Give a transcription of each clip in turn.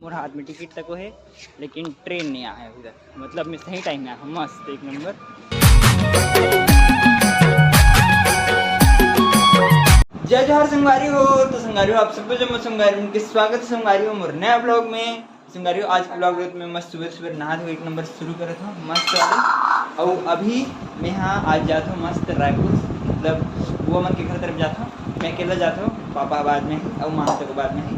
मोर हाथ में टिकट तक है, लेकिन ट्रेन नहीं आया अभी तक। मतलब मैं सही टाइम में आया, मस्त एक नंबर। जय जोहर संगवारी हो। तो संगवारी हो आप सबको जब मैं संगवारी उनके स्वागत है संगवारी हो मोर नया ब्लॉग में। संगवारी हो आज के ब्लॉग में मस्त सुबह सुबह नहा धो एक नंबर शुरू करे था मस्त वाले। और अभी मैं यहाँ आज जाता हूँ मस्त रायपुर, मतलब वो मन के घर तरफ जाता हूँ। मैं अकेला जाता हूँ, पापा बाद में ही और माँ तक बाद में ही।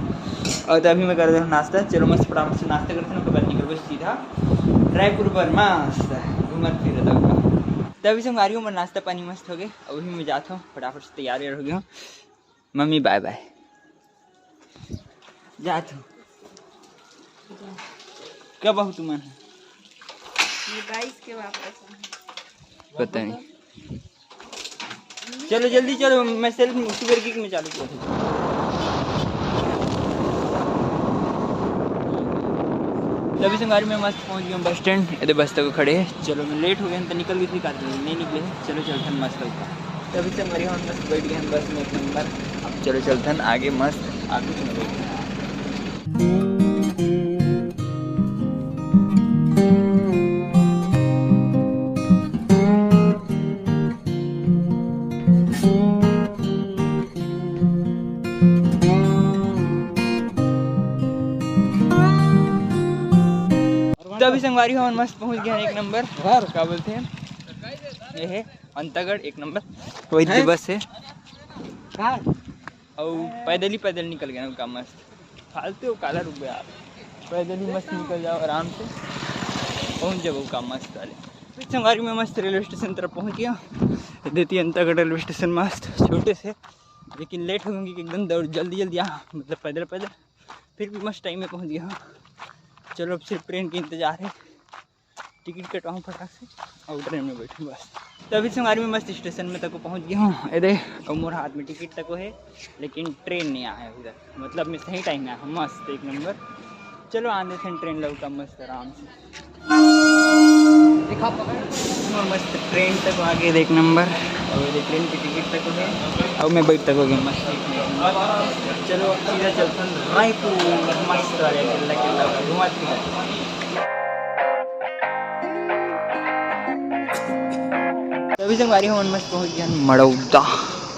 और तो अभी मैं कर रहा हूँ नाश्ता। चलो मस्त फटाफट से नाश्ता करते हैं, उसके बाद निकल सीधा रायपुर पर मस्त घूमत फिरत होगा। तभी से हमारी उम्र नाश्ता पानी मस्त हो गए। अभी मैं जाता हूँ फटाफट से तैयार हो गया हूँ। मम्मी बाय बाय, जाता हूँ। कब आहू तुम? 22 के वापस पता नहीं। चलो जल्दी चलो, मैं सेल्फ शुगर किक में चालू किया। तभी से गाड़ी में मस्त पहुंच गया बस स्टैंड। इधर बस तक खड़े हैं। चलो मैं लेट हो गया तो निकल गई थी कार, नहीं निकले हैं। चलो चलते हैं मस्त होगा। तभी से हमारे हम मस्त बैठ गए हैं बस में एक नंबर। अब चलो चलते हैं आगे मस्त आगे में बैठे। तभी संगवारी हम मस्त पहुंच गए एक नंबर। क्या बोलते हैं, ये है अंतागढ़ एक नंबर। वही बस है और पैदल निकल गया उनका मस्त। फालतू काला रुक गया, पैदल ही मस्त निकल जाओ आराम से पहुंच जाओ का मस्त वाले। संगवारी में मस्त रेलवे स्टेशन तरफ पहुंच गया। देती अंतागढ़ रेलवे स्टेशन मस्त छोटे से, लेकिन लेट हो गई कि एकदम दौड़ जल्दी यहाँ, मतलब पैदल फिर भी मस्त टाइम में पहुंच गया। चलो अब सिर्फ ट्रेन के इंतजार है। टिकट कटवाऊँ फटाक से और ट्रेन में बैठूँ बस। तभी से हमारी में मस्त स्टेशन में तक पहुंच गया हूँ। इधर और मोर हाथ में टिकट तक है, लेकिन ट्रेन नहीं आया अभी तक। मतलब मैं सही टाइम में आया मस्त एक नंबर। चलो आने थे ट्रेन लौटा मस्त आराम से दिखा और मस्त ट्रेन तक आ गए एक नंबर। और ये ट्रेन की टिकट तक है और मैं बैठ तक हो गया मस्त एक नंबर। चलो अब सीधा चलते हैं रायपुर मस्त वाले केला घुमा फिर। तभी से हमारी हम मस्त पहुँच गया मड़ौदा,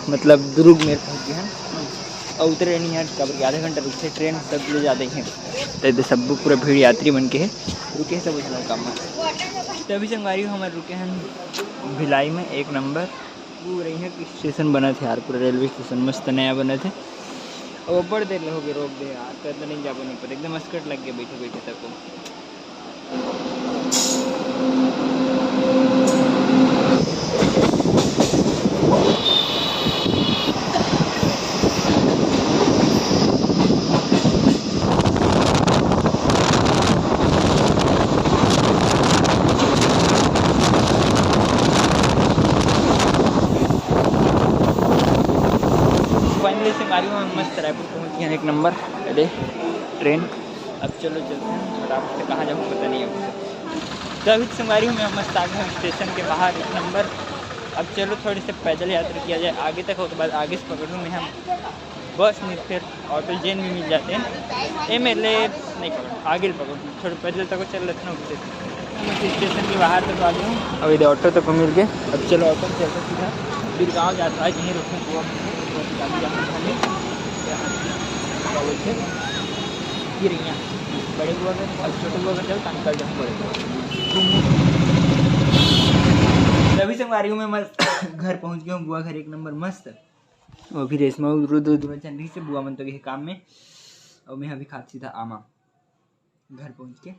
मतलब दुर्ग में पहुँच गए हैं। और उतरे नहीं है कब आधा घंटा रुके ट्रेन सब ले जाते हैं। तो सब पूरा भीड़ यात्री बन के है रुके सब उतना काम में। तभी से हमारी हमारे रुके हैं भिलाई में एक नंबर। पूरा यहाँ स्टेशन बना थे यार, पूरा रेलवे स्टेशन मस्त नया बना थे। और बड़ देर हो गए रोक दे यार, कर नहीं जा नहीं पर एकदम अस्कट लग गया बैठे बैठे तक को। फाइनली से गाड़ी में मस्त रायपुर पहुँच गया एक नंबर। अरे ट्रेन अब चलो चलते हैं फटाफट से, कहाँ जाऊँ पता नहीं है। तो अभी संगवारी में मस्त आ गए स्टेशन के बाहर एक नंबर। अब चलो थोड़ी से पैदल यात्रा किया जाए आगे तक, हो तो बाद आगे से पकड़ूँ मैं हम बस नहीं फिर ऑटो जैन भी मिल जाते हैं। ये मेरे नहीं पकड़ आगे पकड़ूँ, थोड़े पैदल तक चल लेते ना उससे। स्टेशन के बाहर तक आ गया हूँ। अब इधर ऑटो तक मिल गए। अब चलो ऑटो में चलते सीधा फिर गाँव जाता है यहीं रुकने ये रही बड़े बुआ घर और छोटे बुआ घर जाओ निकल जाऊँ बड़े। तभी से हमारी में मस्त घर पहुँच गया हूँ बुआ घर एक नंबर मस्त। और फिर रेशमा रुद्र दोनों चल रही से बुआ मन तो गए काम में। और मैं अभी खाती था आमा घर पहुँच के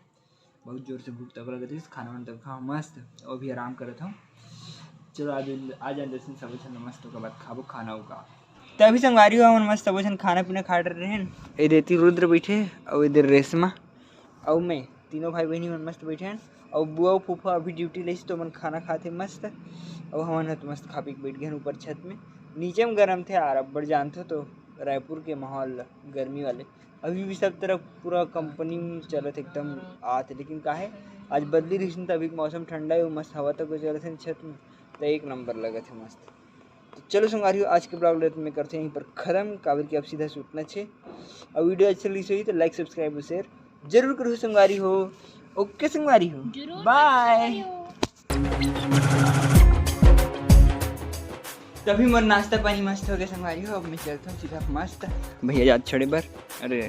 बहुत जोर से भूख तक लग रही थी, खाना वाना तक खाओ मस्त और भी आराम कर रहा था। चलो आज दर्शन सब मस्त होगा बाद खाबो खाना होगा। तभी संगवारी हुआ मस्त सब खाना पीना खा रहे हैं। इधर देती रुद्र बैठे और इधर रेशमा और मैं तीनों भाई बहनी मन मस्त बैठे हैं। और बुआ फूफा अभी ड्यूटी ले तो मन खाना खाते मस्त। और हमारे तो मस्त खा पी के बैठ गए ऊपर छत में। नीचे में गर्म थे यार, अब बढ़ जानते हो तो रायपुर के माहौल गर्मी वाले अभी भी सब तरफ पूरा कंपनी में चलत एकदम आते। लेकिन का है आज बदली रही तो अभी मौसम ठंडा है मस्त हवा तक चलत है छत में तो एक नंबर लगे थे मस्त। तो चलो संगवारी आज के ब्लॉग में करते हैं यहीं पर ख़त्म। काबिल की अब सीधा से उतना अच्छे और वीडियो अच्छी लगी तो लाइक सब्सक्राइब और शेयर जरूर करो संगवारी हो। ओके संगवारी हो, जरूर बाय। हो। तभी मोर नाश्ता पानी मस्त हो गया संगवारी हो। अब मैं चलता हूँ सीधा मस्त भैया जात छड़े बर। अरे